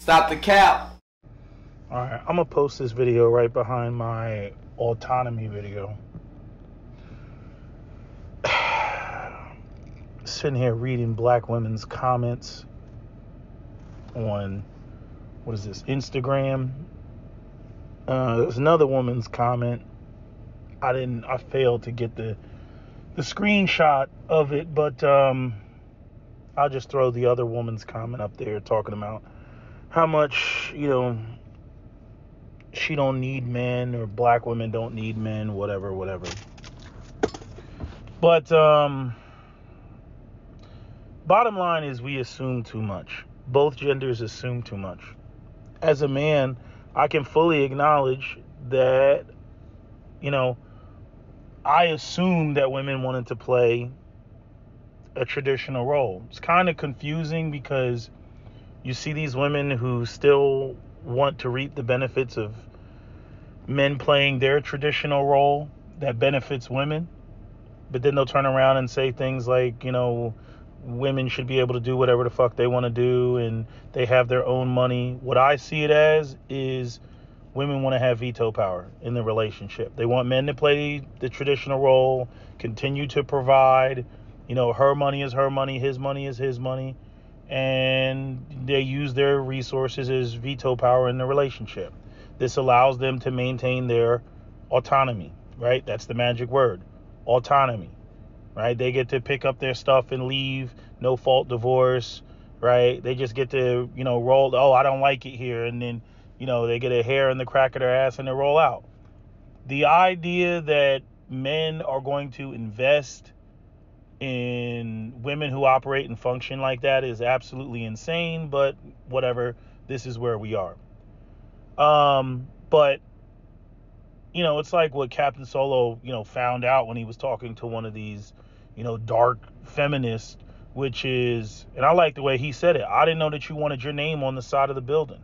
Stop the cap. Alright, I'm gonna post this video right behind my autonomy video. Sitting here reading black women's comments on, what is this, Instagram. There's another woman's comment. I failed to get the screenshot of it, but I'll just throw the other woman's comment up there talking about how much, she don't need men, or black women don't need men, whatever. But bottom line is, we assume too much. Both genders assume too much. As a man, I can fully acknowledge that, I assumed that women wanted to play a traditional role. It's kind of confusing because you see these women who still want to reap the benefits of men playing their traditional role that benefits women, but then they'll turn around and say things like, women should be able to do whatever the fuck they want to do and they have their own money. What I see it as is women want to have veto power in the relationship. They want men to play the traditional role, continue to provide. Her money is her money, his money is his money, and they use their resources as veto power in the relationship. This allows them to maintain their autonomy, right? That's the magic word, autonomy, right? They get to pick up their stuff and leave, no fault divorce, right? They just get to, roll, I don't like it here, and then, they get a hair in the crack of their ass and they roll out. The idea that men are going to invest in women who operate and function like that is absolutely insane, but whatever, this is where we are. But it's like what Captain Solo, found out when he was talking to one of these, dark feminists, which is, and I like the way he said it, I didn't know that you wanted your name on the side of the building.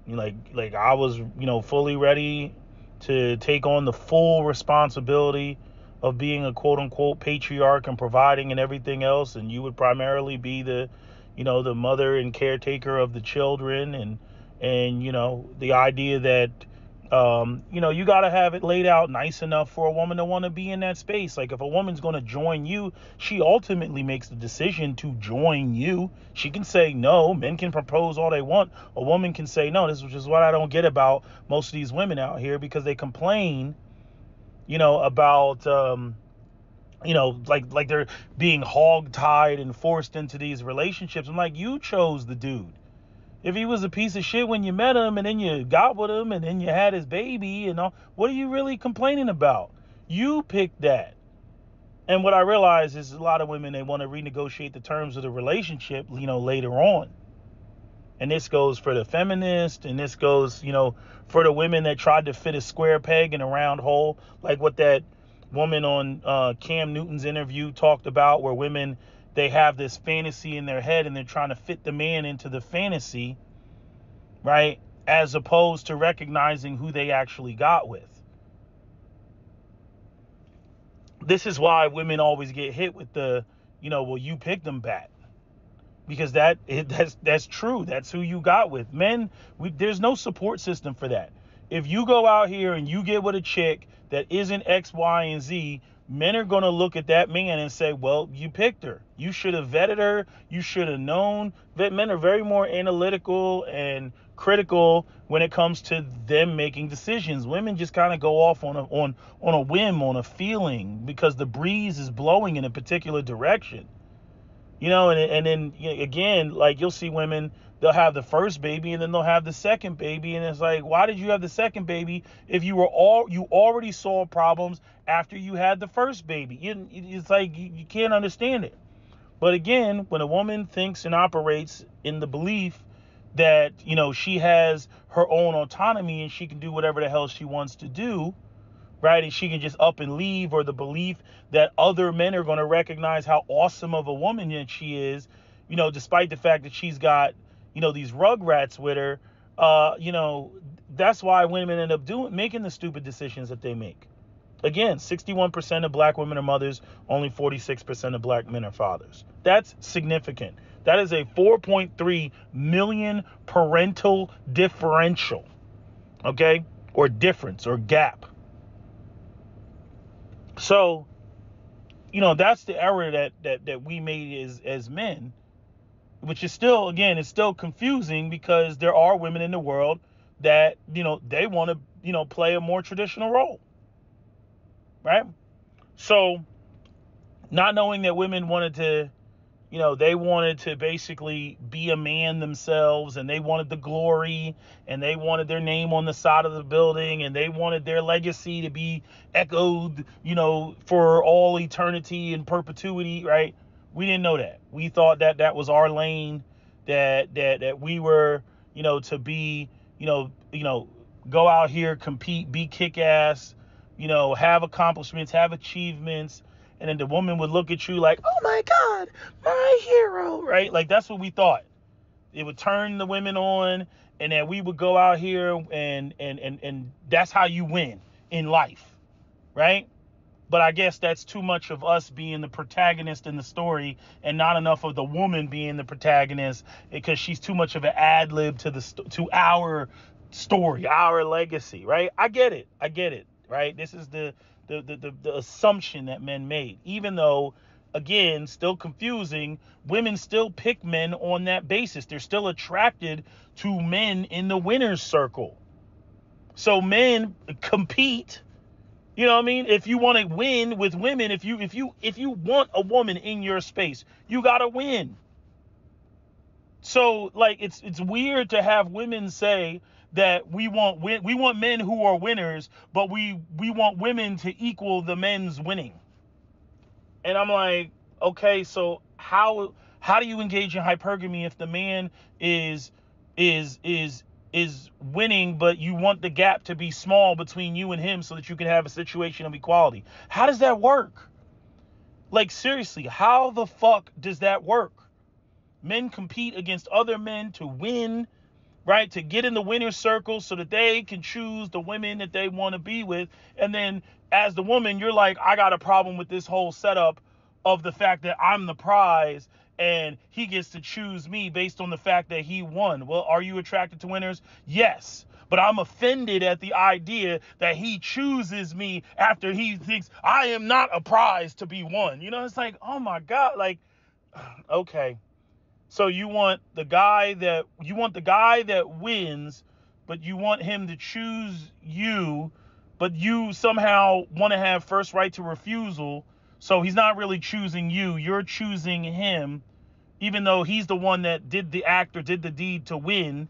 Like I was, fully ready to take on the full responsibility of being a quote unquote patriarch and providing and everything else. And you would primarily be the, the mother and caretaker of the children. And the idea that, you got to have it laid out nice enough for a woman to want to be in that space. Like if a woman's going to join you, she ultimately makes the decision to join you. She can say no. Men can propose all they want. A woman can say no. This is just what I don't get about most of these women out here, because they complain, about, like they're being hog-tied and forced into these relationships. I'm like, you chose the dude. If he was a piece of shit when you met him and then you got with him and then you had his baby and all, what are you really complaining about? You picked that. And what I realize is a lot of women, they want to renegotiate the terms of the relationship, later on. And this goes for the feminist, and this goes, for the women that tried to fit a square peg in a round hole, like what that woman on Cam Newton's interview talked about, where women, they have this fantasy in their head and they're trying to fit the man into the fantasy, right? As opposed to recognizing who they actually got with. This is why women always get hit with the, well, you picked them bat. Because that's true. That's who you got with. Men, there's no support system for that. If you go out here and you get with a chick that isn't X, Y, and Z, men are going to look at that man and say, well, you picked her. You should have vetted her. You should have known. Men are very more analytical and critical when it comes to them making decisions. Women just kind of go off on a whim, on a feeling, because the breeze is blowing in a particular direction. And then again, like you'll see women, they'll have the first baby and then they'll have the second baby. And it's like, why did you have the second baby if you already saw problems after you had the first baby? It's like you can't understand it. But again, when a woman thinks and operates in the belief that, she has her own autonomy and she can do whatever the hell she wants to do, right? And she can just up and leave, or the belief that other men are going to recognize how awesome of a woman that she is, despite the fact that she's got, these rugrats with her, that's why women end up making the stupid decisions that they make. Again, 61% of black women are mothers, only 46% of black men are fathers. That's significant. That is a 4.3 million parental differential, okay? Or difference or gap. So, that's the error that we made as men, which is still, again, it's still confusing because there are women in the world that, they want to, play a more traditional role, right? So, not knowing that women wanted to, they wanted to basically be a man themselves, and they wanted the glory, and they wanted their name on the side of the building, and they wanted their legacy to be echoed, for all eternity and perpetuity, right? We didn't know that. We thought that that was our lane, that we were, to be, go out here, compete, be kick-ass, have accomplishments, have achievements. And then the woman would look at you like, oh my God, my hero, right? Like, that's what we thought. It would turn the women on, and then we would go out here and that's how you win in life, right? But I guess that's too much of us being the protagonist in the story and not enough of the woman being the protagonist, because she's too much of an ad lib to our story, our legacy, right? I get it, right? This is the assumption that men made, even though, again, still confusing. Women still pick men on that basis. They're still attracted to men in the winner's circle. So men compete. You know what I mean? If you want to win with women, if you want a woman in your space, you gotta win. So, like, it's weird to have women say that we want men who are winners, but we want women to equal the men's winning. And I'm like, okay, so how do you engage in hypergamy if the man is winning, but you want the gap to be small between you and him so that you can have a situation of equality? How does that work? Like, seriously, how the fuck does that work? Men compete against other men to win, right? To get in the winner's circle so that they can choose the women that they want to be with. And then as the woman, you're like, I got a problem with this whole setup of the fact that I'm the prize and he gets to choose me based on the fact that he won. Well, are you attracted to winners? Yes. But I'm offended at the idea that he chooses me after he thinks I am not a prize to be won. It's like, oh my God, like, okay. So you want the guy that wins, but you want him to choose you, but you somehow want to have first right to refusal. So he's not really choosing you. You're choosing him, even though he's the one that did the act or did the deed to win.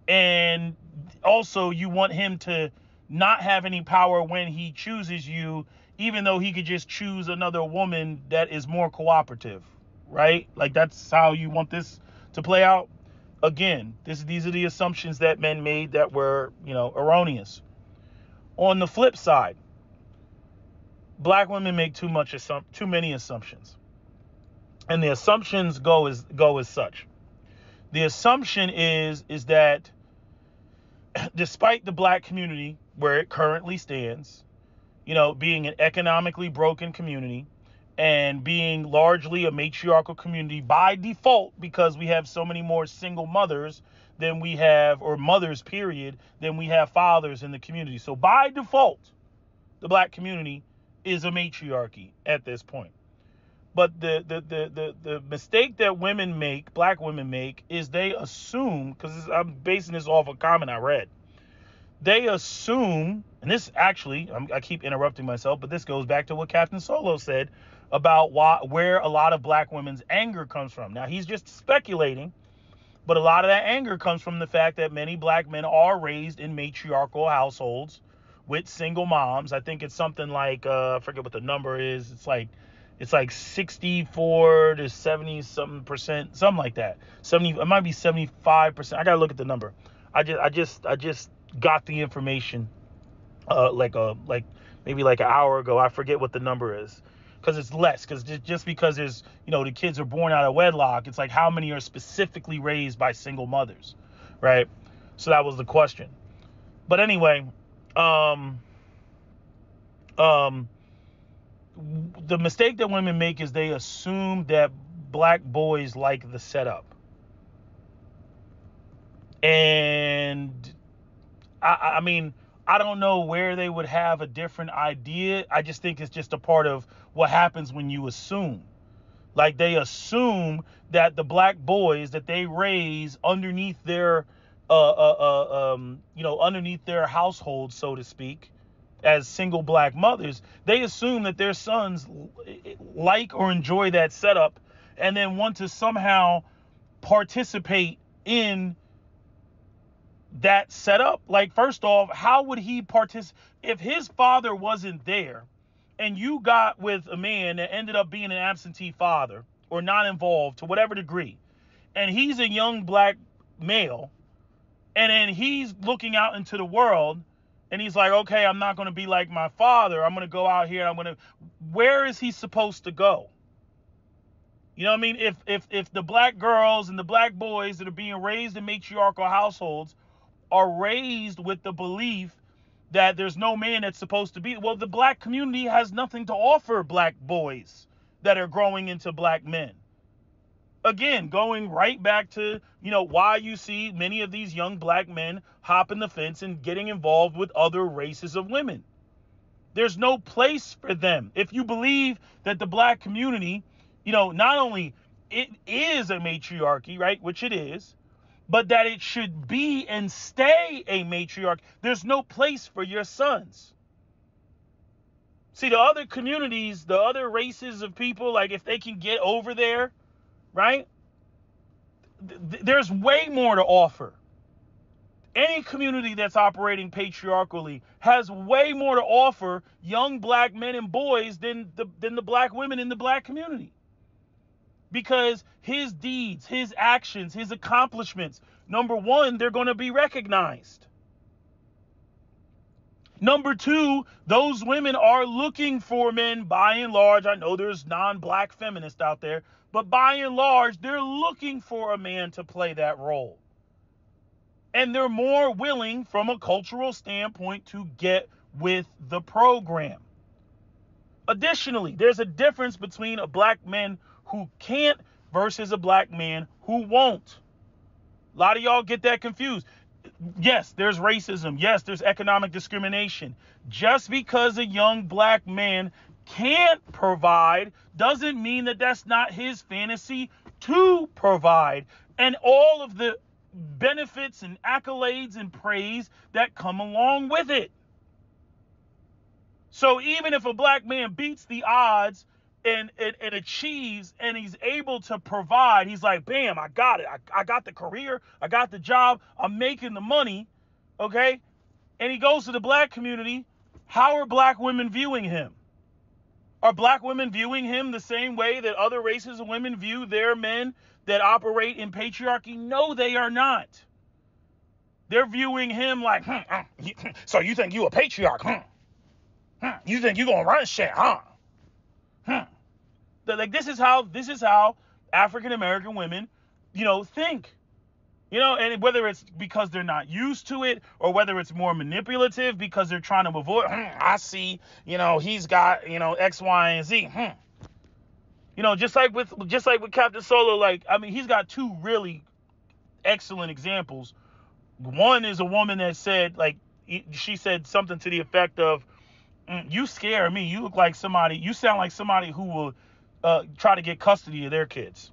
And also you want him to not have any power when he chooses you, even though he could just choose another woman that is more cooperative. Right? Like, that's how you want this to play out. Again, these are the assumptions that men made that were, erroneous. On the flip side, black women make too many assumptions. And the assumptions go as such. The assumption is that despite the black community where it currently stands, being an economically broken community, and being largely a matriarchal community by default, because we have so many more single mothers than we have, or mothers, period, than we have fathers in the community. So by default, the black community is a matriarchy at this point. But the mistake that black women make, is they assume, because I'm basing this off a comment I read, they assume, and this actually, I keep interrupting myself, but this goes back to what Captain Solo said about where a lot of black women's anger comes from. Now, he's just speculating, but a lot of that anger comes from the fact that many black men are raised in matriarchal households with single moms. I think it's something like, I forget what the number is. It's like 64 to 70 something percent, something like that. It might be 75%. I gotta look at the number. I just got the information maybe like an hour ago. I forget what the number is, because it's less, because just because there's, the kids are born out of wedlock, it's like how many are specifically raised by single mothers, right? So that was the question. But anyway, the mistake that women make is they assume that black boys like the setup. And I mean, I don't know where they would have a different idea. I just think it's just a part of what happens when you assume. Like, they assume that the black boys that they raise underneath their, underneath their household, so to speak, as single black mothers, they assume that their sons like or enjoy that setup, and then want to somehow participate in that setup. Like, first off, how would he participate if his father wasn't there and you got with a man that ended up being an absentee father or not involved to whatever degree, and he's a young black male, and then he's looking out into the world and he's like, okay, I'm not going to be like my father. I'm going to go out here. Where is he supposed to go? You know what I mean? If the black girls and the black boys that are being raised in matriarchal households are raised with the belief that there's no man that's supposed to be, well, the black community has nothing to offer black boys that are growing into black men. Again, going right back to, why you see many of these young black men hopping the fence and getting involved with other races of women. There's no place for them. If you believe that the black community, not only it is a matriarchy, right, which it is, but that it should be and stay a matriarch, there's no place for your sons. See, the other communities, the other races of people, like, if they can get over there, right, there's way more to offer. Any community that's operating patriarchally has way more to offer young black men and boys than the black women in the black community. Because his deeds, his actions, his accomplishments, number one, they're going to be recognized. Number two, those women are looking for men, by and large. I know there's non-black feminists out there, but by and large, they're looking for a man to play that role. And they're more willing, from a cultural standpoint, to get with the program. Additionally, there's a difference between a black man who can't versus a black man who won't. A lot of y'all get that confused. Yes, there's racism. Yes, there's economic discrimination. Just because a young black man can't provide doesn't mean that that's not his fantasy to provide, and all of the benefits and accolades and praise that come along with it. So even if a black man beats the odds and achieves and he's able to provide, he's like, bam, I got it. I got the career. I got the job. I'm making the money. Okay. And he goes to the black community. How are black women viewing him? Are black women viewing him the same way that other races of women view their men that operate in patriarchy? No, they are not. They're viewing him like, so you think you a patriarch, You think you gonna run shit, Like, this is how African American women, think. And whether it's because they're not used to it or whether it's more manipulative because they're trying to avoid, I see, he's got, X, Y, and Z. Just like with Captain Solo, like, I mean, he's got two really excellent examples. One is a woman that said, like, she said something to the effect of, you scare me. You look like somebody, you sound like somebody who will try to get custody of their kids.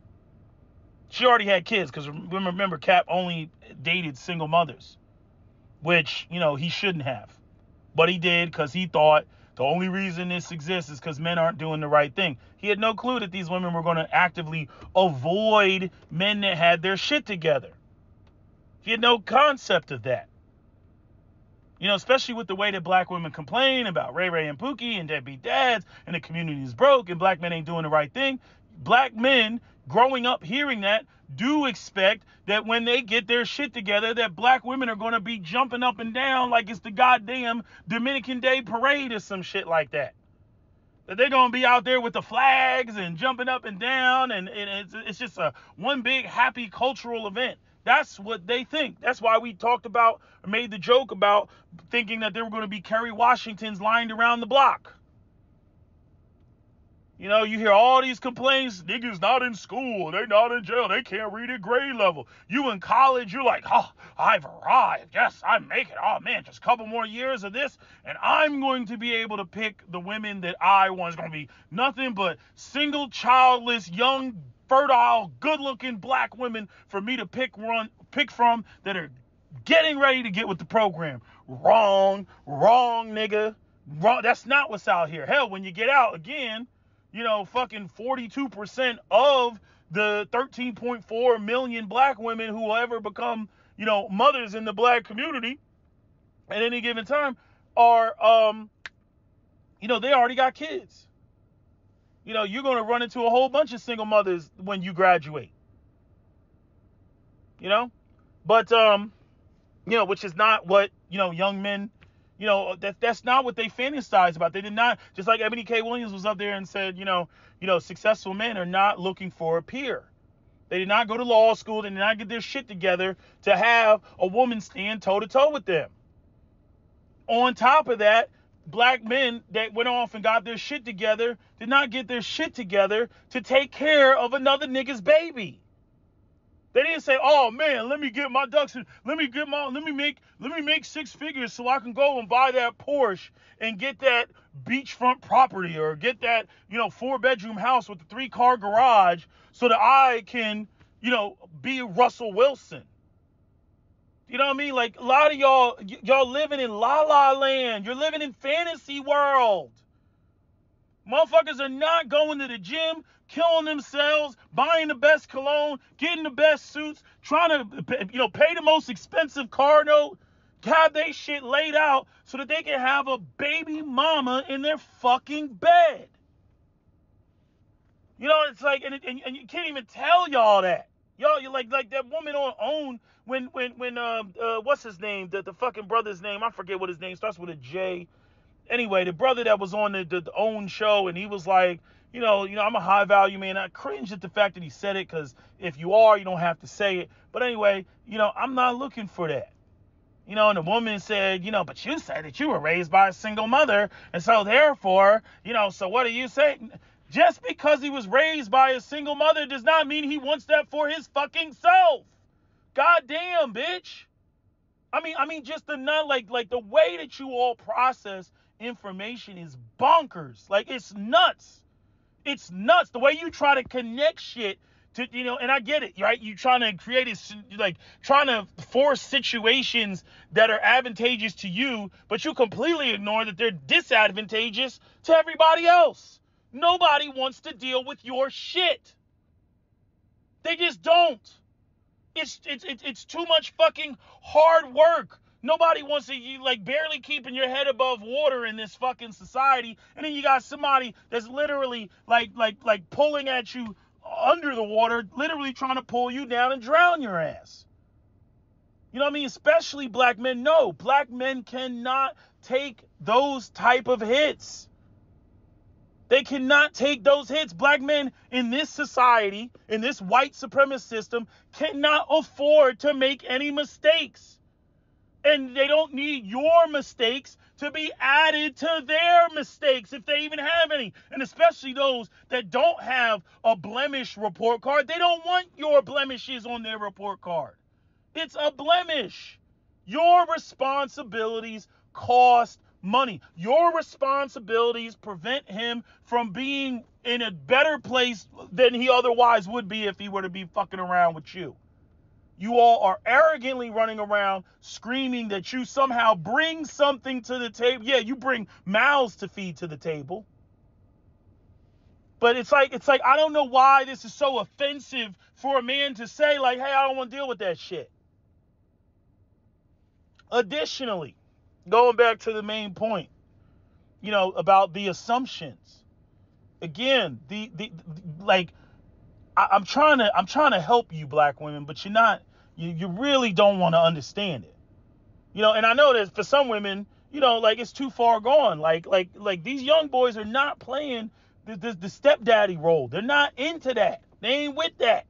She already had kids, because remember, Cap only dated single mothers, which, he shouldn't have. But he did, because he thought the only reason this exists is because men aren't doing the right thing. He had no clue that these women were going to actively avoid men that had their shit together. He had no concept of that. Especially with the way that black women complain about Ray Ray and Pookie and deadbeat dads, and the community is broke and black men ain't doing the right thing. Black men growing up hearing that do expect that when they get their shit together, that black women are going to be jumping up and down like it's the goddamn Dominican Day parade or some shit like that. That they're going to be out there with the flags and jumping up and down, and it's just a one big happy cultural event. That's what they think. That's why we talked about, or made the joke about thinking that there were going to be Kerry Washingtons lined around the block. You know, you hear all these complaints, niggas not in school, they not in jail, they can't read at grade level. You in college, you're like, oh, I've arrived, yes, I'm making, oh man, just a couple more years of this, and I'm going to be able to pick the women that I want. It's going to be nothing but single, childless, young, fertile, good-looking black women for me to pick from that are getting ready to get with the program. Wrong, nigga. Wrong. That's not what's out here. Hell, when you get out again, you know, fucking 42% of the 13.4 million black women who will ever become, you know, mothers in the black community at any given time are, you know, they already got kids. You know, you're going to run into a whole bunch of single mothers when you graduate. You know? But, you know, which is not what, you know, young men, you know, that's not what they fantasize about. They did not, just like Ebony K. Williams was up there and said, you know, successful men are not looking for a peer. They did not go to law school. They did not get their shit together to have a woman stand toe to toe with them. On top of that, black men that went off and got their shit together did not get their shit together to take care of another nigga's baby. They didn't say, "Oh man, let me get my ducks in. Let me make six figures so I can go and buy that Porsche and get that beachfront property or get that, you know, 4-bedroom house with a 3-car garage so that I can, you know, be Russell Wilson." You know what I mean? Like, a lot of y'all living in la la land. You're living in fantasy world. Motherfuckers are not going to the gym, killing themselves, buying the best cologne, getting the best suits, trying to, you know, pay the most expensive car note, have they shit laid out so that they can have a baby mama in their fucking bed. You know, it's like, and you can't even tell y'all that. Y'all, you like that woman on OWN when what's his name? The fucking brother's name, I forget what his name starts with a J. Anyway, the brother that was on the OWN show, and he was like, you know, I'm a high value man. I cringed at the fact that he said it, because if you are, you don't have to say it. But anyway, you know, I'm not looking for that. You know, and the woman said, you know, but you said that you were raised by a single mother, and so therefore, you know, so what do you say? Just because he was raised by a single mother does not mean he wants that for his fucking self. Goddamn, bitch. I mean, just the not like the way that you all process information is bonkers. Like, it's nuts. It's nuts. The way you try to connect shit to, you know, and I get it, right? You trying to create trying to force situations that are advantageous to you, but you completely ignore that they're disadvantageous to everybody else. Nobody wants to deal with your shit. They just don't. It's too much fucking hard work. Nobody wants to, you like barely keeping your head above water in this fucking society, and then you got somebody that's literally like pulling at you under the water, literally trying to pull you down and drown your ass. You know what I mean? Especially black men. No, black men cannot take those type of hits. They cannot take those hits. Black men in this society, in this white supremacist system, cannot afford to make any mistakes. And they don't need your mistakes to be added to their mistakes, if they even have any. And especially those that don't have a blemish report card. They don't want your blemishes on their report card. It's a blemish. Your responsibilities cost money. Your responsibilities prevent him from being in a better place than he otherwise would be if he were to be fucking around with you. You all are arrogantly running around screaming that you somehow bring something to the table. Yeah, you bring mouths to feed to the table. But it's like I don't know why this is so offensive for a man to say, like, hey, I don't want to deal with that shit. Additionally, going back to the main point, you know, about the assumptions. Again, I'm trying to help you black women, but you really don't want to understand it. You know, and I know that for some women, you know, like, it's too far gone. Like these young boys are not playing the stepdaddy role. They're not into that. They ain't with that.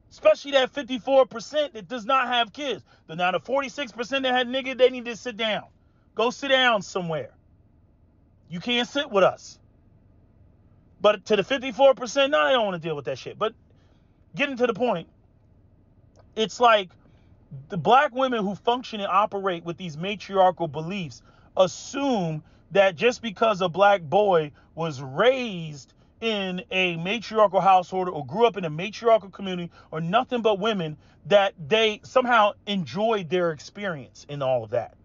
Especially that 54% that does not have kids. But now the 46% that had nigga, they need to sit down. Go sit down somewhere. You can't sit with us. But to the 54%, no, they don't want to deal with that shit. But getting to the point, it's like the black women who function and operate with these matriarchal beliefs assume that just because a black boy was raised in a matriarchal household or grew up in a matriarchal community or nothing but women, that they somehow enjoyed their experience in all of that.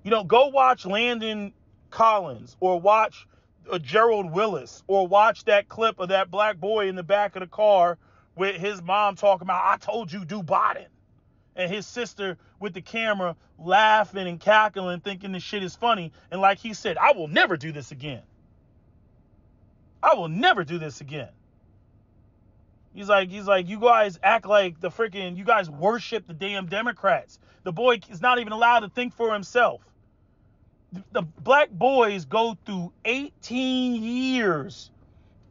You know, go watch Landon Collins or watch Gerald Willis or watch that clip of that black boy in the back of the car with his mom talking about, I told you do Biden. And his sister with the camera laughing and cackling, thinking this shit is funny. And like he said, I will never do this again. I will never do this again. He's like, you guys act like you guys worship the damn Democrats. The boy is not even allowed to think for himself. The black boys go through 18 years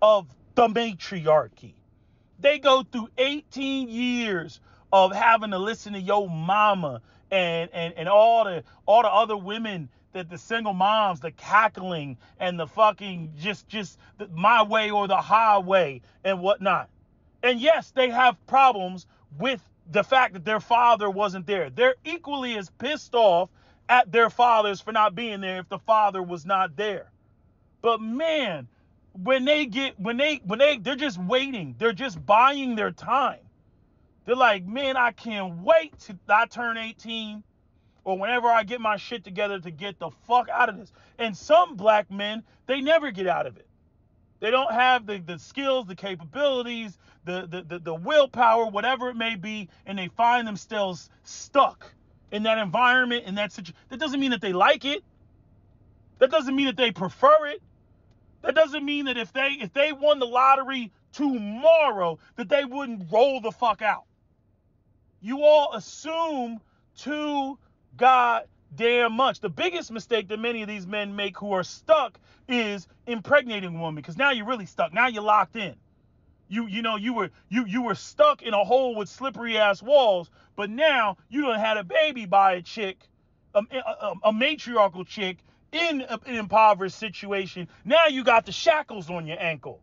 of the matriarchy. They go through 18 years of having to listen to your mama and all the other women, that the single moms, the cackling and the fucking just the, my way or the highway and whatnot. And yes, they have problems with the fact that their father wasn't there. They're equally as pissed off at their fathers for not being there if the father was not there. But man, when they're just waiting, they're just buying their time. They're like, man, I can't wait till I turn 18 or whenever I get my shit together to get the fuck out of this. And some black men, they never get out of it. They don't have the skills, the capabilities, the willpower, whatever it may be, and they find themselves stuck in that environment, in that situation. That doesn't mean that they like it. That doesn't mean that they prefer it. That doesn't mean that if they won the lottery tomorrow, that they wouldn't roll the fuck out. You all assume too goddamn much. The biggest mistake that many of these men make who are stuck is impregnating a woman, because now you're really stuck. Now you're locked in. You were stuck in a hole with slippery ass walls, but now you done had a baby by a chick, a matriarchal chick in an impoverished situation. Now you got the shackles on your ankle.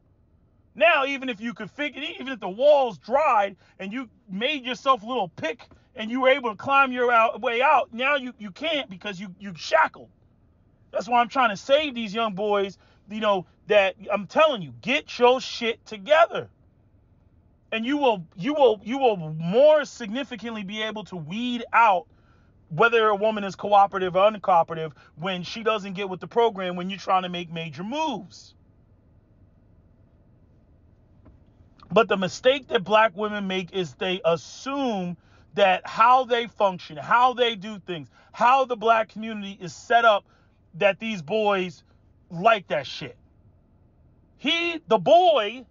Now, even if the walls dried and you made yourself a little pick and you were able to climb your way out, now you can't because you shackled. That's why I'm trying to save these young boys, that I'm telling you, get your shit together. And you will more significantly be able to weed out whether a woman is cooperative or uncooperative when she doesn't get with the program when you're trying to make major moves. But the mistake that black women make is they assume that how they function, how they do things, how the black community is set up, that these boys like that shit. The boy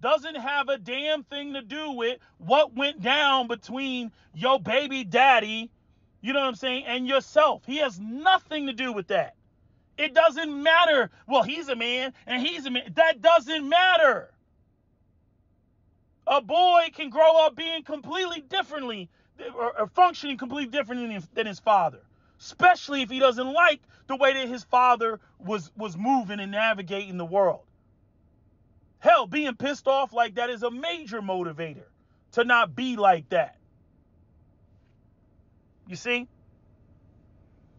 doesn't have a damn thing to do with what went down between your baby daddy, you know what I'm saying, and yourself. He has nothing to do with that. It doesn't matter. Well, he's a man and he's a man. That doesn't matter. A boy can grow up being completely differently or functioning completely differently than his father, especially if he doesn't like the way that his father was moving and navigating the world. Hell, being pissed off like that is a major motivator to not be like that. You see?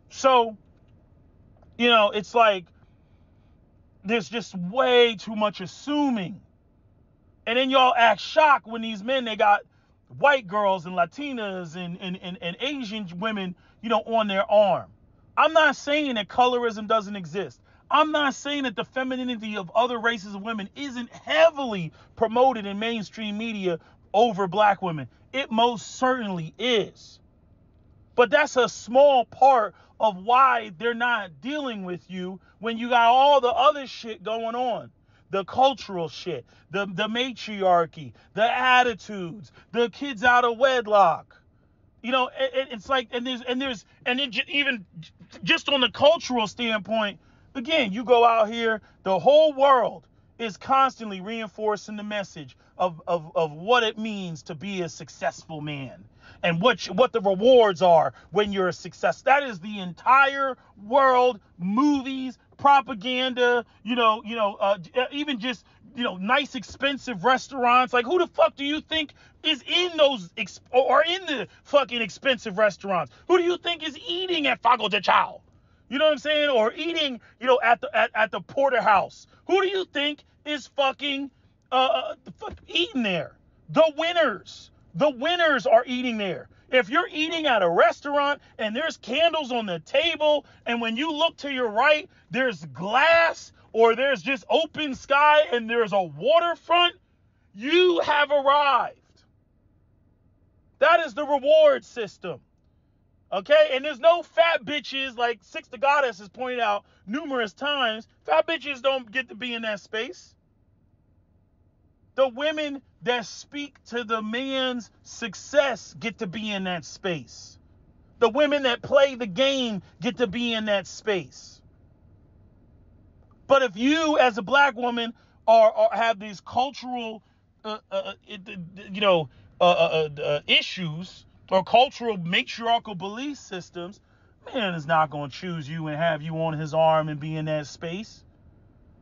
So, it's like there's just way too much assuming. And then y'all act shocked when these men, they got white girls and Latinas and Asian women, on their arm. I'm not saying that colorism doesn't exist. I'm not saying that the femininity of other races of women isn't heavily promoted in mainstream media over black women. It most certainly is. But that's a small part of why they're not dealing with you when you got all the other shit going on. The cultural shit, the matriarchy, the attitudes, the kids out of wedlock. It's like, even just on the cultural standpoint, again, you go out here, the whole world is constantly reinforcing the message of what it means to be a successful man and what the rewards are when you're a success. That is the entire world, movies, propaganda, even just, nice expensive restaurants. Like, who the fuck do you think is in those or in the fucking expensive restaurants? Who do you think is eating at Fogo de Chao? You know what I'm saying? Or eating, at the porterhouse. Who do you think is fucking eating there? The winners. The winners are eating there. If you're eating at a restaurant and there's candles on the table, and when you look to your right, there's glass or there's just open sky and there's a waterfront, you have arrived. That is the reward system. Okay? And there's no fat bitches, like Six the Goddess has pointed out numerous times. Fat bitches don't get to be in that space. The women that speak to the man's success get to be in that space. The women that play the game get to be in that space. But if you, as a black woman, have these cultural, issues or cultural matriarchal belief systems, man is not going to choose you and have you on his arm and be in that space.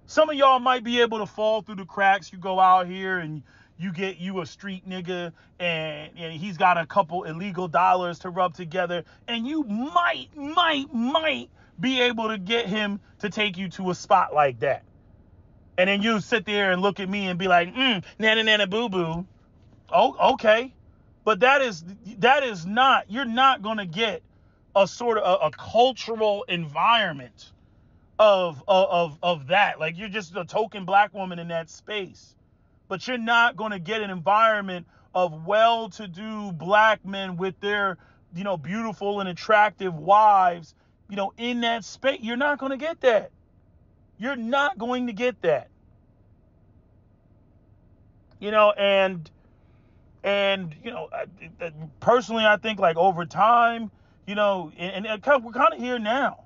Some of y'all might be able to fall through the cracks. You go out here and you get you a street nigga and he's got a couple illegal dollars to rub together, and you might be able to get him to take you to a spot like that. And then you sit there and look at me and be like, nana boo boo. Oh, okay. But that is not, you're not going to get a sort of a cultural environment of that. Like, you're just a token black woman in that space. But you're not going to get an environment of well-to-do black men with their, beautiful and attractive wives, in that space. You're not going to get that. You're not going to get that. Personally, I think, like, over time, and we're kind of here now,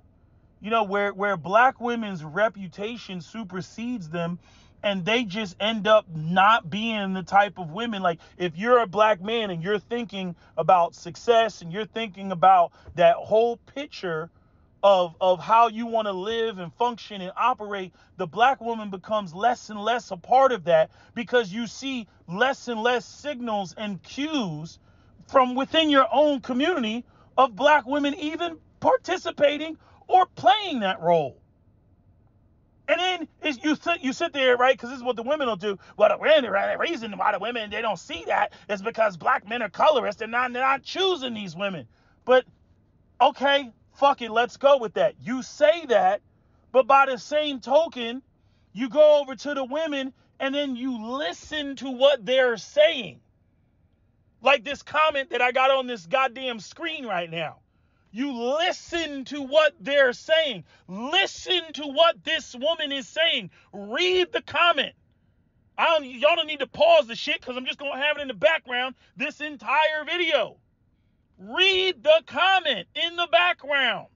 where black women's reputation supersedes them, and they just end up not being the type of women. Like, if you're a black man and you're thinking about success and you're thinking about that whole picture of how you want to live and function and operate, the black woman becomes less and less a part of that, because you see less and less signals and cues from within your own community of black women even participating or playing that role. And then you sit there, right? Because this is what the women will do. Well, the reason why the women, they don't see that is because black men are colorist and they're not choosing these women. But, okay, fuck it, let's go with that. You say that, but by the same token, you go over to the women and then you listen to what they're saying. Like this comment that I got on this goddamn screen right now. You listen to what they're saying. Listen to what this woman is saying. Read the comment. Y'all don't need to pause the shit, because I'm just going to have it in the background this entire video. Read the comment in the background.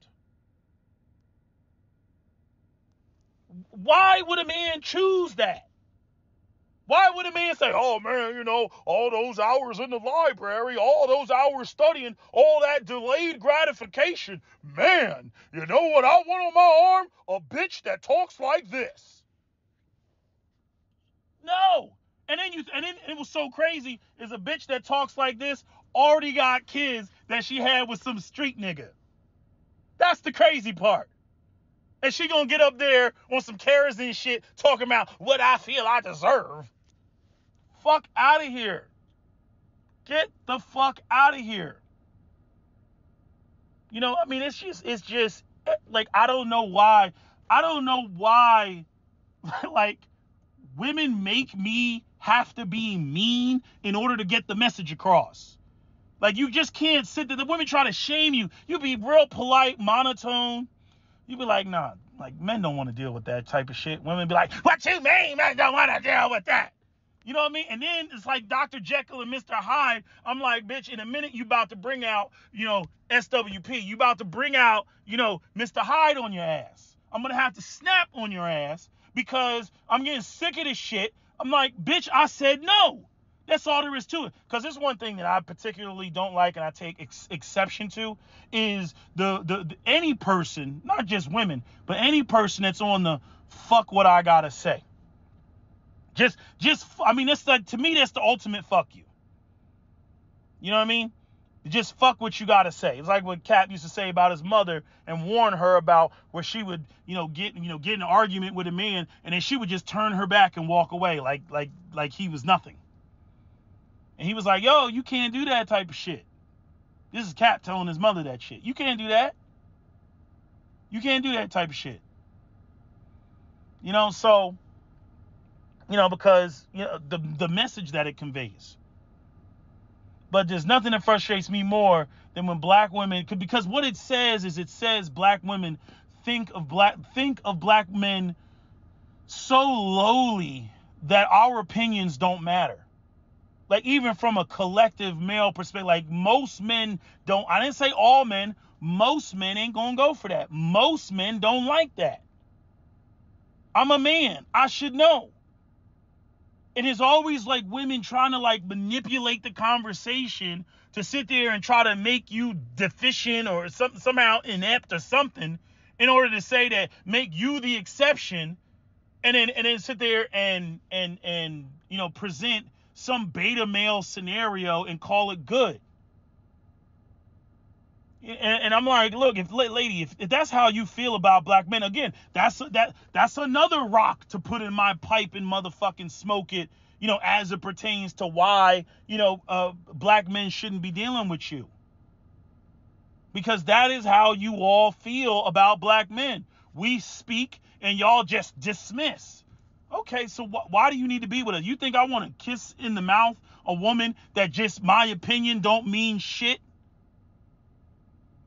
Why would a man choose that? Why would a man say, oh man, all those hours in the library, all those hours studying, all that delayed gratification, man, you know what I want on my arm? A bitch that talks like this. No. And then it was so crazy, is a bitch that talks like this already got kids that she had with some street nigga. That's the crazy part. And she gonna get up there on some kerosene shit talking about what I feel I deserve. Fuck out of here. Get the fuck out of here. It's just like, I don't know why, like, women make me have to be mean in order to get the message across. Like, you just can't sit there. The women try to shame you. You be real polite, monotone. You be like, nah, like, men don't want to deal with that type of shit. Women be like, what you mean men don't want to deal with that? You know what I mean? And then it's like Dr. Jekyll and Mr. Hyde. I'm like, bitch, in a minute you about to bring out, SWP. You about to bring out, Mr. Hyde on your ass. I'm going to have to snap on your ass because I'm getting sick of this shit. I'm like, bitch, I said no. That's all there is to it. Because there's one thing that I particularly don't like and I take exception to is the any person, not just women, but any person that's on the fuck what I gotta say. I mean, that's like, to me, that's the ultimate fuck you. You know what I mean? Just fuck what you gotta say. It's like what Cap used to say about his mother and warn her about where she would, get in an argument with a man, and then she would just turn her back and walk away like he was nothing. And he was like, yo, you can't do that type of shit. This is Cap telling his mother that shit. You can't do that. You can't do that type of shit. So, because, the message that it conveys. But there's nothing that frustrates me more than when black women, because what it says is black women think of black men so lowly that our opinions don't matter. Like, even from a collective male perspective, like, most men don't, I didn't say all men, most men ain't gonna go for that. Most men don't like that. I'm a man, I should know. And it's always like women trying to like manipulate the conversation to sit there and try to make you deficient or somehow inept or something in order to say that, make you the exception, and then sit there and present some beta male scenario and call it good. And I'm like, look, if that's how you feel about black men, again, that's another rock to put in my pipe and motherfucking smoke it, as it pertains to why, black men shouldn't be dealing with you. Because that is how you all feel about black men. We speak and y'all just dismiss. Okay, so why do you need to be with us? You think I want to kiss in the mouth a woman that just my opinion don't mean shit?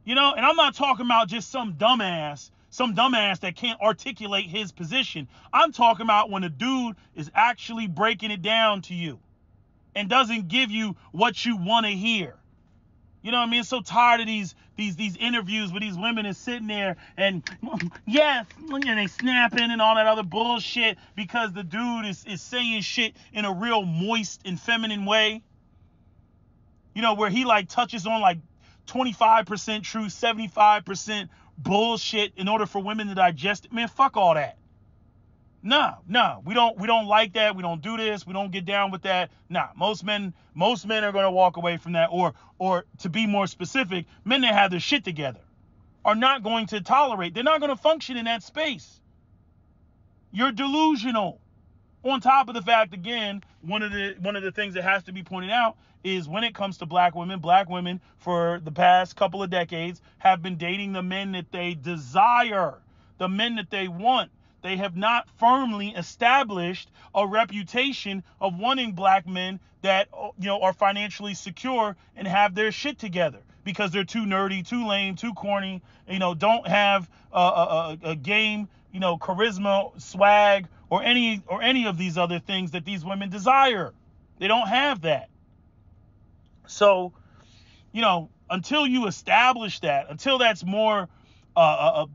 And I'm not talking about just some dumbass that can't articulate his position. I'm talking about when a dude is actually breaking it down to you and doesn't give you what you want to hear. You know what I mean? So tired of these interviews where these women is sitting there and yes, and they snapping and all that other bullshit because the dude is saying shit in a real moist and feminine way. Where he like touches on like 25% truth, 75% bullshit in order for women to digest it. Man, fuck all that. No, we don't like that. We don't do this. We don't get down with that. Nah, most men are going to walk away from that, or to be more specific, men that have their shit together are not going to tolerate. They're not going to function in that space. You're delusional. On top of the fact, again, one of the things that has to be pointed out is when it comes to black women for the past couple of decades have been dating the men that they desire, the men that they want. They have not firmly established a reputation of wanting black men that, are financially secure and have their shit together, because they're too nerdy, too lame, too corny, don't have a game, charisma, swag, or any of these other things that these women desire. They don't have that. So, until you establish that, until that's more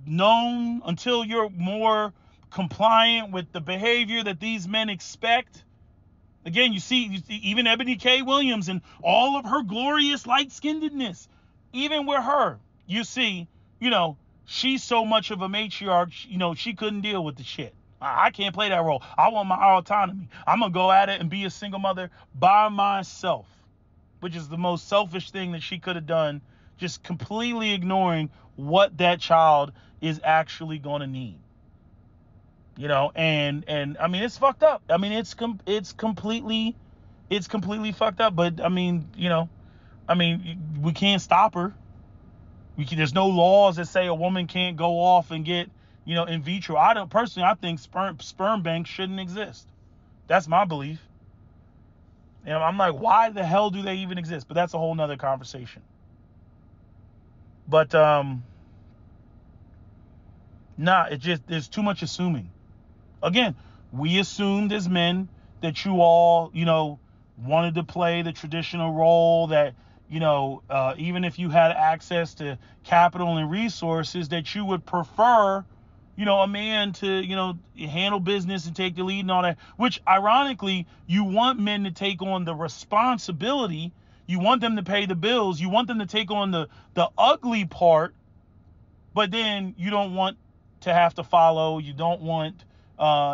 known, until you're more compliant with the behavior that these men expect. Again, you see even Ebony K. Williams and all of her glorious light-skinnedness, even with her, you see, she's so much of a matriarch, she couldn't deal with the shit. I can't play that role. I want my autonomy. I'm going to go at it and be a single mother by myself, which is the most selfish thing that she could have done, just completely ignoring what that child is actually going to need. And I mean, it's fucked up. I mean, it's completely fucked up. But I mean, we can't stop her. There's no laws that say a woman can't go off and get, in vitro. I think sperm banks shouldn't exist. That's my belief. And I'm like, why the hell do they even exist? But that's a whole nother conversation. But there's too much assuming. Again, we assumed as men that you all, wanted to play the traditional role, that, even if you had access to capital and resources, that you would prefer a man to, handle business and take the lead and all that, which ironically, you want men to take on the responsibility. You want them to pay the bills. You want them to take on the ugly part, but then you don't want to have to follow. You don't want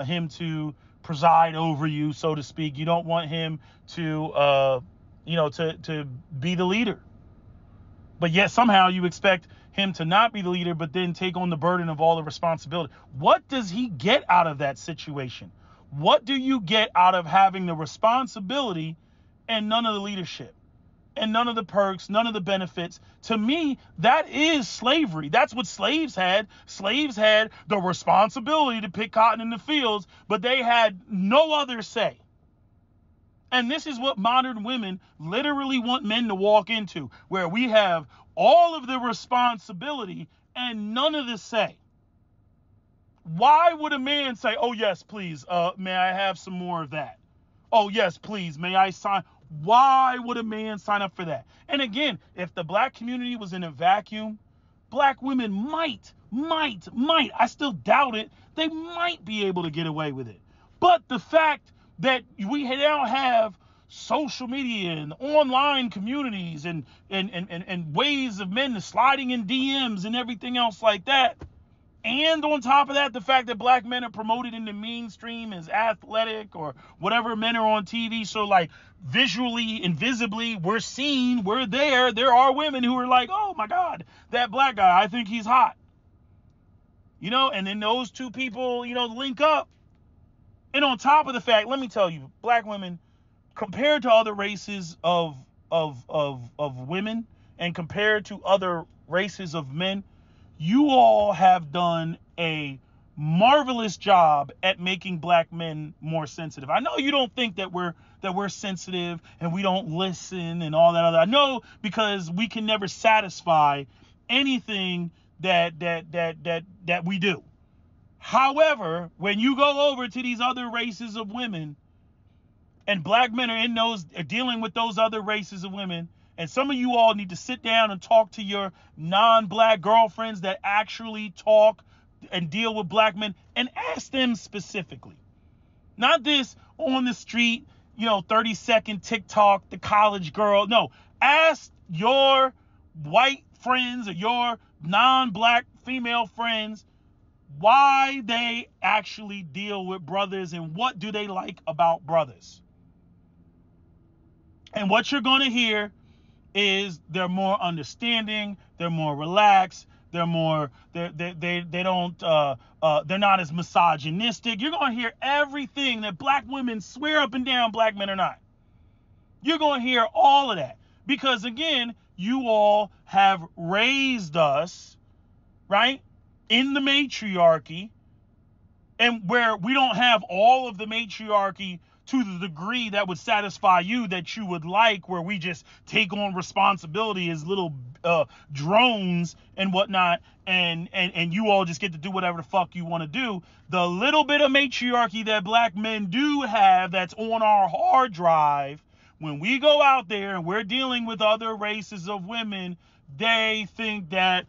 him to preside over you, so to speak. You don't want him to, to be the leader. But yet somehow you expect him to not be the leader, but then take on the burden of all the responsibility. What does he get out of that situation? What do you get out of having the responsibility and none of the leadership and none of the perks, none of the benefits? To me, that is slavery. That's what slaves had. Slaves had the responsibility to pick cotton in the fields, but they had no other say. And this is what modern women literally want men to walk into, where we have all of the responsibility and none of the say. Why would a man say, oh, yes, please, may I have some more of that? Oh, yes, please, may I sign? Why would a man sign up for that? And again, if the black community was in a vacuum, black women might, I still doubt it, they might be able to get away with it. But the fact that we now have social media and online communities and ways of men sliding in DMs and everything else like that. And on top of that, the fact that black men are promoted in the mainstream as athletic or whatever men are on TV. So like visually and visibly, we're seen, we're there. There are women who are like, oh my God, that black guy, I think he's hot. And then those two people, link up. And on top of the fact, let me tell you, black women, compared to other races of women and compared to other races of men, you all have done a marvelous job at making black men more sensitive. I know you don't think that we're sensitive and we don't listen and all that other. I know, because we can never satisfy anything that we do. However, when you go over to these other races of women and black men are dealing with those other races of women, and some of you all need to sit down and talk to your non-black girlfriends that actually talk and deal with black men and ask them specifically. Not this on the street, 30-second TikTok, the college girl. No, ask your white friends or your non-black female friends why they actually deal with brothers and what do they like about brothers. And what you're going to hear is they're more understanding, they're more relaxed, they're not as misogynistic. You're going to hear everything that black women swear up and down black men are not. You're going to hear all of that because, again, you all have raised us, right, in the matriarchy, and where we don't have all of the matriarchy to the degree that would satisfy you, that you would like, where we just take on responsibility as little drones and whatnot, and you all just get to do whatever the fuck you want to do. The little bit of matriarchy that black men do have that's on our hard drive, when we go out there and we're dealing with other races of women, they think that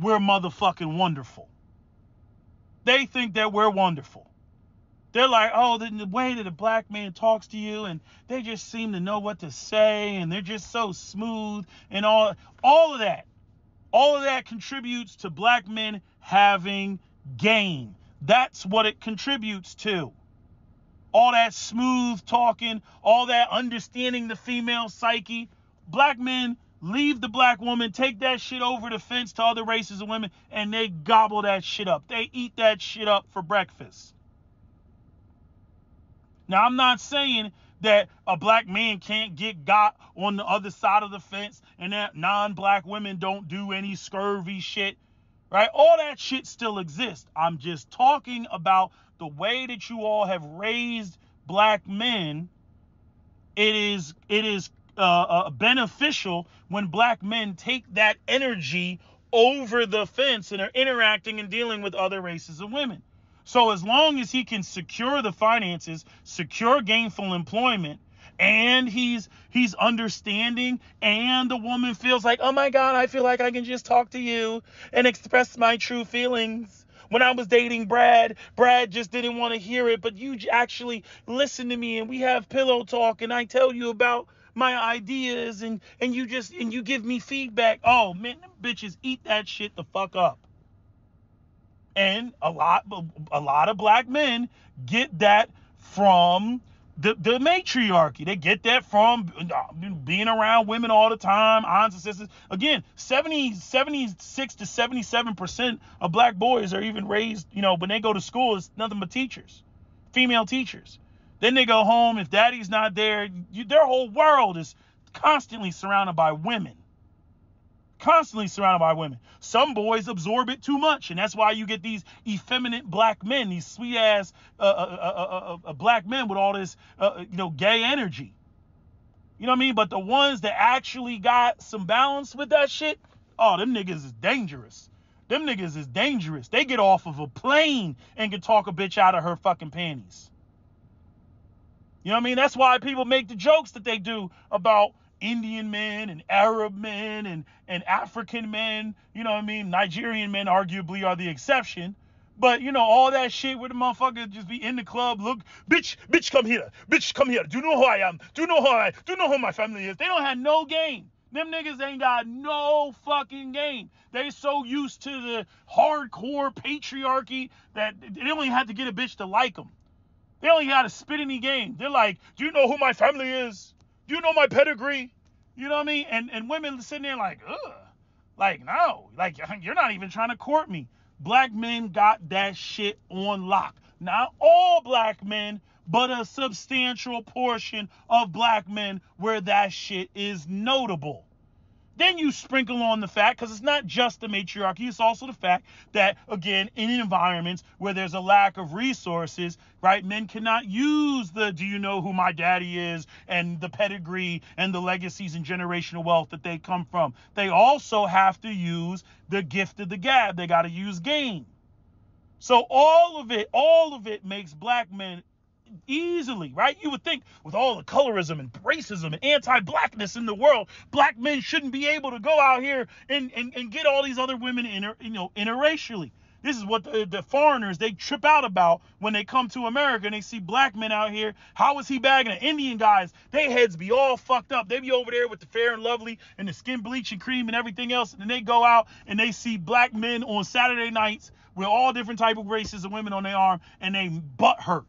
we're motherfucking wonderful. They think that we're wonderful. They're like, oh, the way that a black man talks to you, and they just seem to know what to say, and they're just so smooth, and all of that. All of that contributes to black men having game. That's what it contributes to. All that smooth talking, all that understanding the female psyche. Black men leave the black woman, take that shit over the fence to other races of women, and they gobble that shit up. They eat that shit up for breakfast. Now, I'm not saying that a black man can't get got on the other side of the fence and that non-black women don't do any scurvy shit, right? All that shit still exists. I'm just talking about the way that you all have raised black men. It is beneficial when black men take that energy over the fence and are interacting and dealing with other races of women. So as long as he can secure the finances, secure gainful employment, and he's understanding, and the woman feels like, oh my God, I feel like I can just talk to you and express my true feelings when I was dating Brad just didn't want to hear it, but you actually listen to me and we have pillow talk and I tell you about my ideas and you give me feedback. Oh man, them bitches eat that shit the fuck up. And a lot of black men get that from the matriarchy. They get that from being around women all the time, aunts and sisters. Again, 76 to 77% of black boys are even raised, when they go to school, it's nothing but teachers, female teachers. Then they go home. If daddy's not there, their whole world is constantly surrounded by women. Constantly surrounded by women. Some boys absorb it too much, and that's why you get these effeminate black men, these sweet ass black men with all this gay energy. You know what I mean? But the ones that actually got some balance with that shit, oh, them niggas is dangerous. Them niggas is dangerous. They get off of a plane and can talk a bitch out of her fucking panties. You know what I mean? That's why people make the jokes that they do about Indian men and Arab men and African men. You know what I mean? Nigerian men arguably are the exception. But, all that shit where the motherfuckers just be in the club, look, bitch, come here. Bitch, come here. Do you know who I am? Do you know who my family is? They don't have no game. Them niggas ain't got no fucking game. They so used to the hardcore patriarchy that they only had to get a bitch to like them. They only got to spit any game. They're like, do you know who my family is? Do you know my pedigree? You know what I mean? And women sitting there like, ugh. Like, no. Like, you're not even trying to court me. Black men got that shit on lock. Not all black men, but a substantial portion of black men where that shit is notable. Then you sprinkle on the fact, because it's not just the matriarchy, it's also the fact that, again, in environments where there's a lack of resources, right, men cannot use the do you know who my daddy is and the pedigree and the legacies and generational wealth that they come from. They also have to use the gift of the gab. They got to use game. So all of it makes black men easily, right? You would think with all the colorism and racism and anti-blackness in the world, black men shouldn't be able to go out here and get all these other women interracially. This is what the foreigners, they trip out about when they come to America and they see black men out here. How is he bagging the Indian guys? They heads be all fucked up. They be over there with the Fair and Lovely and the skin bleaching cream and everything else. And then they go out and they see black men on Saturday nights with all different type of races of women on their arm and they butt hurt.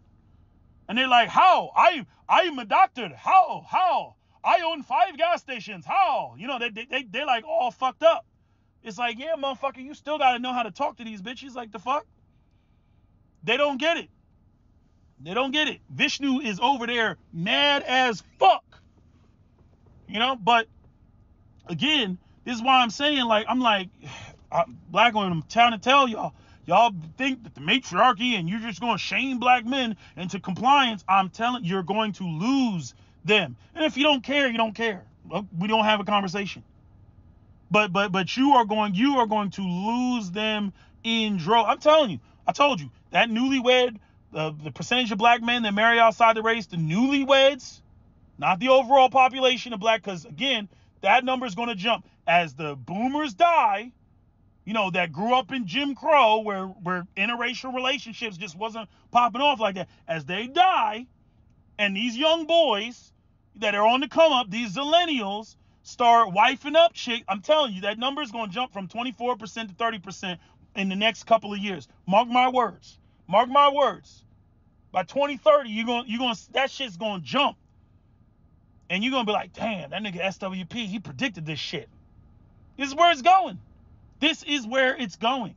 And they're like, how? I am a doctor. How? I own 5 gas stations. How? They're like all fucked up. It's like, yeah, motherfucker, you still got to know how to talk to these bitches. Like, the fuck? They don't get it. They don't get it. Vishnu is over there mad as fuck. But again, this is why I'm saying, black women, I'm trying to tell y'all, y'all think that the matriarchy and you're just going to shame black men into compliance. I'm telling you, you're going to lose them. And if you don't care, you don't care. We don't have a conversation. But you are going to lose them in droves. I'm telling you. I told you that newlywed, the percentage of black men that marry outside the race, the newlyweds, not the overall population of black, because again, that number is going to jump as the boomers die. That grew up in Jim Crow where interracial relationships just wasn't popping off like that. As they die, and these young boys that are on the come up, these zillennials, start wifing up chick, I'm telling you, that number is going to jump from 24% to 30% in the next couple of years. Mark my words. Mark my words. By 2030, you're going that shit's going to jump. And you're going to be like, damn, that nigga SWP, he predicted this shit. This is where it's going. This is where it's going.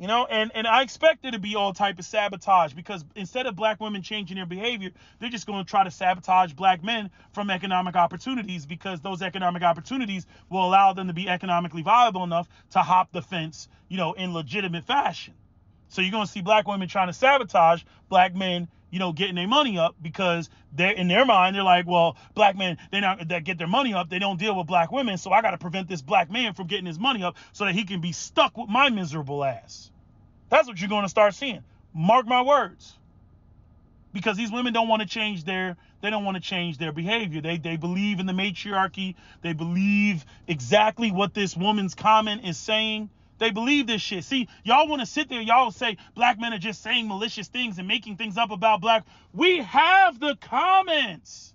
And I expect there to be all type of sabotage because instead of black women changing their behavior, they're just going to try to sabotage black men from economic opportunities because those economic opportunities will allow them to be economically viable enough to hop the fence, in legitimate fashion. So you're going to see black women trying to sabotage black men, getting their money up because they're in their mind, they're like, well, black men, that get their money up, they don't deal with black women. So I got to prevent this black man from getting his money up so that he can be stuck with my miserable ass. That's what you're going to start seeing. Mark my words. Because these women don't want to change their behavior. They believe in the matriarchy. They believe exactly what this woman's comment is saying. They believe this shit. See, y'all want to sit there, y'all say black men are just saying malicious things and making things up about black. We have the comments.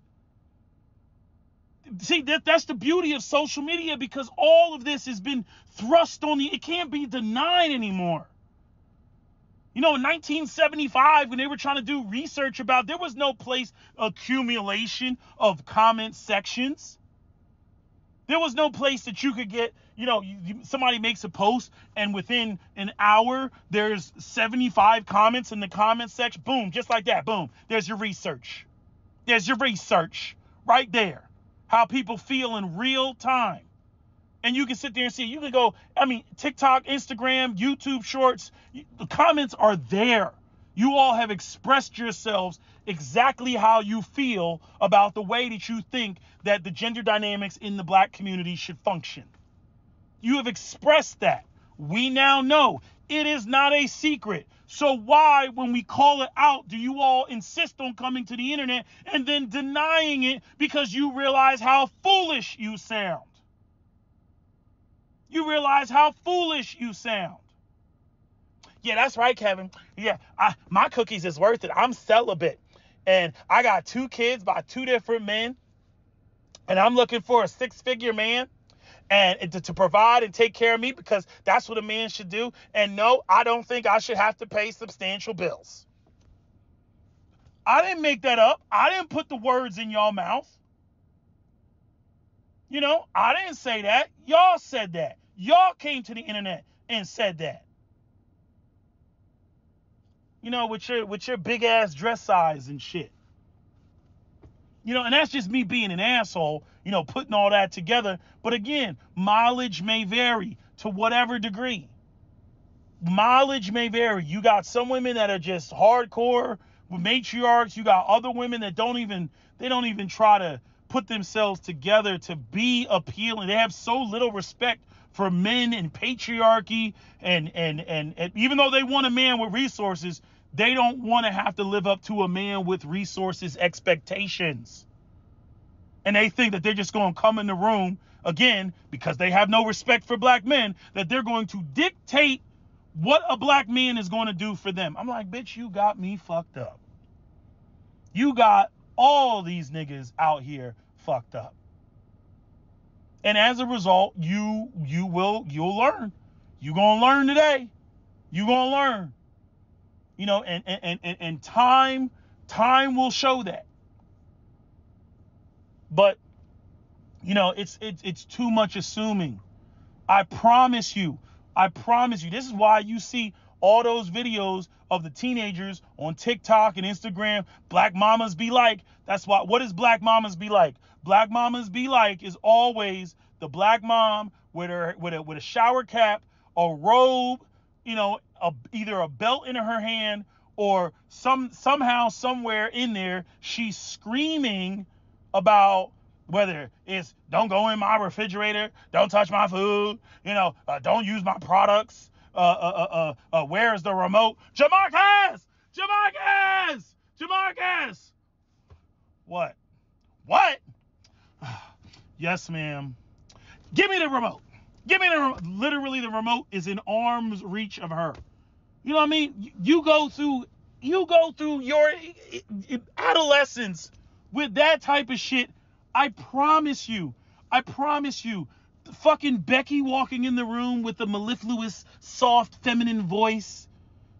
See, that's the beauty of social media, because all of this has been thrust on it can't be denied anymore. You know, in 1975, when they were trying to do research about, there was no place accumulation of comment sections. There was no place that you could get, you know, somebody makes a post and within an hour, there's 75 comments in the comment section. Boom, just like that. Boom, there's your research. There's your research right there. How people feel in real time. And you can sit there and see, you can go, I mean, TikTok, Instagram, YouTube Shorts, the comments are there. You all have expressed yourselves exactly how you feel about the way that you think that the gender dynamics in the black community should function. You have expressed that. We now know it is not a secret. So why, when we call it out, do you all insist on coming to the internet and then denying it because you realize how foolish you sound? You realize how foolish you sound. Yeah, that's right, Kevin. Yeah, my cookies is worth it. I'm celibate. And I got 2 kids by 2 different men. And I'm looking for a 6-figure man and to provide and take care of me, because that's what a man should do. And no, I don't think I should have to pay substantial bills. I didn't make that up. I didn't put the words in y'all mouth. You know, I didn't say that. Y'all said that. Y'all came to the internet and said that. You know, with your big ass dress size and shit. You know, and that's just me being an asshole, you know, putting all that together. But again, mileage may vary to whatever degree. Mileage may vary. You got some women that are just hardcore with matriarchs. You got other women that don't even try to put themselves together to be appealing. They have so little respect for men and patriarchy, and even though they want a man with resources, they don't want to have to live up to a man with resources expectations. And they think that they're just going to come in the room, again, because they have no respect for black men, that they're going to dictate what a black man is going to do for them. I'm like, bitch, you got me fucked up. You got all these niggas out here fucked up. And as a result, you'll learn. You're going to learn today. You're going to learn. You know, and time will show that. But, you know, it's too much assuming. I promise you. This is why you see all those videos of the teenagers on TikTok and Instagram. Black mamas be like. That's why. What is black mamas be like? Black mamas be like is always the black mom with a shower cap, a robe, you know, either a belt in her hand, or somehow somewhere in there she's screaming about whether it's don't go in my refrigerator, don't touch my food, you know, don't use my products, where's the remote? Jamarcus! What? Yes, ma'am. Give me the remote. Literally, the remote is in arm's reach of her. You know what I mean? You go through your adolescence with that type of shit. I promise you. Fucking Becky walking in the room with a mellifluous, soft, feminine voice,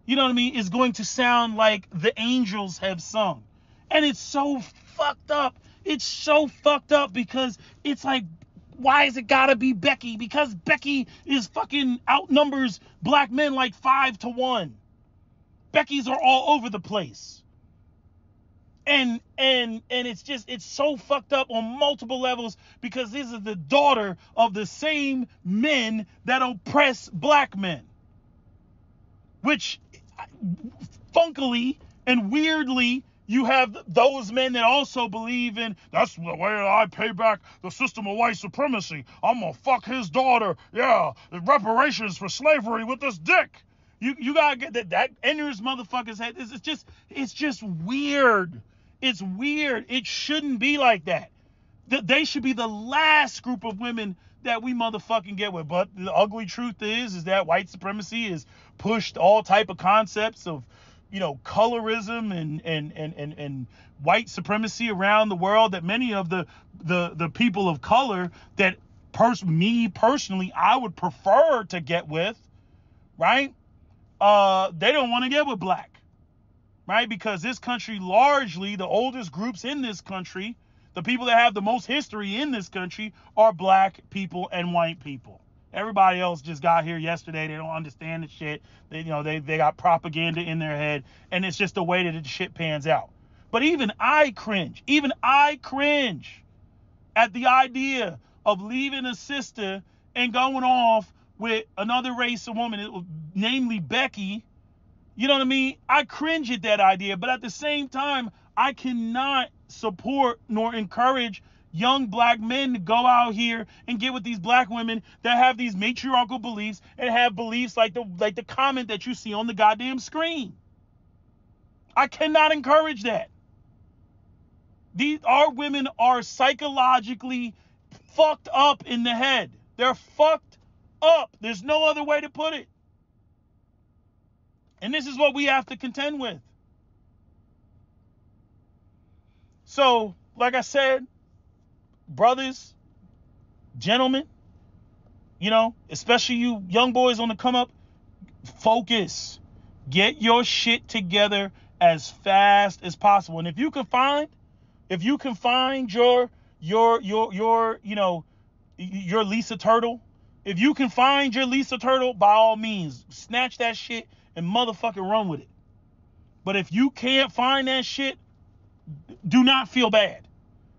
you know what I mean, is going to sound like the angels have sung. And it's so fucked up. It's so fucked up because it's like, why is it gotta be Becky? Because Becky is fucking outnumbers black men like 5-1. Beckys are all over the place. And it's so fucked up on multiple levels because this is the daughter of the same men that oppress black men. Which, funkily and weirdly, you have those men that also believe in, that's the way I pay back the system of white supremacy. I'm gonna fuck his daughter. Yeah, reparations for slavery with this dick. You gotta get that enters motherfucker's head. It's just weird. It's weird. It shouldn't be like that. They should be the last group of women that we motherfucking get with. But the ugly truth is that white supremacy has pushed all type of concepts of, colorism and white supremacy around the world, that many of the people of color that me personally I would prefer to get with, right? They don't want to get with black, right? Because this country, largely the oldest groups in this country, the people that have the most history in this country, are black people and white people. Everybody else just got here yesterday. They don't understand the shit. They got propaganda in their head, and it's just the way that the shit pans out. But even I cringe at the idea of leaving a sister and going off with another race of woman, namely Becky. You know what I mean? I cringe at that idea, but at the same time, I cannot support nor encourage young black men to go out here and get with these black women that have these matriarchal beliefs and have beliefs like the comment that you see on the goddamn screen. I cannot encourage that. Our women are psychologically fucked up in the head. They're fucked up. There's no other way to put it. And this is what we have to contend with. So, like I said, brothers, gentlemen, especially you young boys on the come up, focus. Get your shit together as fast as possible. And if you can find your Lisa Turtle, if you can find your Lisa Turtle, by all means, snatch that shit and motherfucking run with it. But if you can't find that shit, do not feel bad,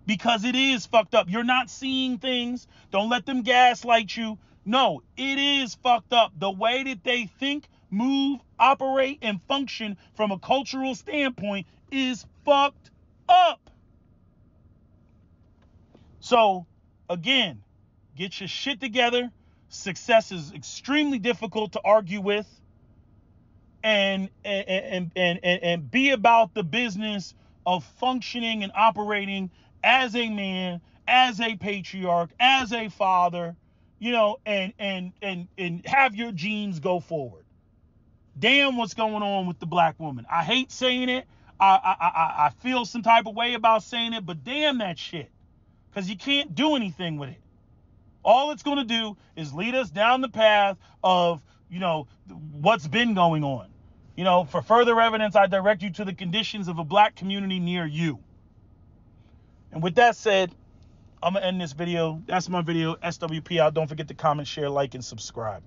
because it is fucked up. You're not seeing things. Don't let them gaslight you. No, it is fucked up. The way that they think, move, operate, and function from a cultural standpoint is fucked up. So, again, get your shit together. Success is extremely difficult to argue with. And be about the business of functioning and operating as a man, as a patriarch, as a father, and have your genes go forward. Damn, what's going on with the black woman? I hate saying it. I feel some type of way about saying it, but damn that shit. Because you can't do anything with it. All it's going to do is lead us down the path of, what's been going on. For further evidence, I direct you to the conditions of a black community near you. And with that said, I'm going to end this video. That's my video. SWP out. Don't forget to comment, share, like, and subscribe.